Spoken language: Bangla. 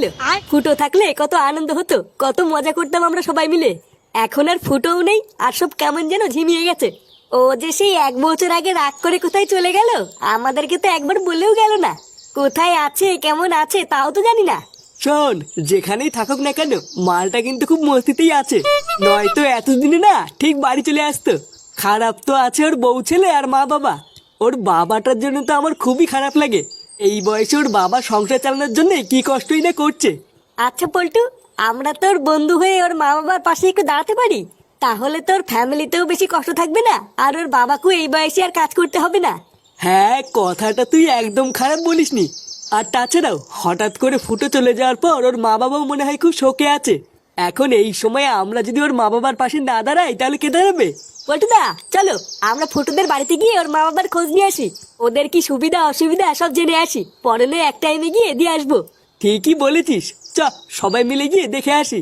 ছিল। ফুটো থাকলে কত আনন্দ হতো, কত মজা করতাম আমরা সবাই মিলে। এখন আর ফুটোও নেই, আর সব কেমন যেন ঝিমিয়ে গেছে। ও যে সেই 1 বছর আগে রাগ করে কোথায় চলে গেল, আমাদেরকে তো একবার বলেও গেল না। কোথায় আছে, কেমন আছে, তাও তো জানি না। শোন, যেখানেই থাকুক না কেন, মালটা কিন্তু খুব মস্তিতেই আছে। নয়তো এতদিনে না ঠিক বাড়ি চলে আসতো। খারাপ তো আছে ওর বউ ছেলে আর মা বাবা। ওর বাবাটার জন্য তো আমার খুবই খারাপ লাগে। এই বয়সে ওর বাবা সংসার চালানোর জন্য কি কষ্টই না করছে। আচ্ছা পল্টু, আমরা তোর বন্ধু হয়ে ওর মা বাবার পাশে একটু দাঁড়াতে পারি, তাহলে তোর ফ্যামিলিতেও বেশি কষ্ট থাকবে না, আর ওর বাবাকেও এই বয়সে আর কাজ করতে হবে না। হ্যাঁ, কথাটা তুই একদম খারাপ বলিসনি। আর তাছাড়াও হঠাৎ করে ফুটো চলে যাওয়ার পর ওর মা বাবাও মনে হয় খুব শোকে আছে। এখন এই সময় আমরা যদি ওর মা বাবার পাশে না দাঁড়াই তাহলে কে দাঁড়াবে? পল্টুদা, চলো আমরা ফুটুদের বাড়িতে গিয়ে ওর মা বাবার খোঁজ নিয়ে আসি, ওদের কি সুবিধা অসুবিধা সব জেনে আসি, পরে নয় এক টাইমে গিয়ে দিয়ে আসবো। ঠিকই বলেছিস, চ সবাই মিলে গিয়ে দেখে আসি।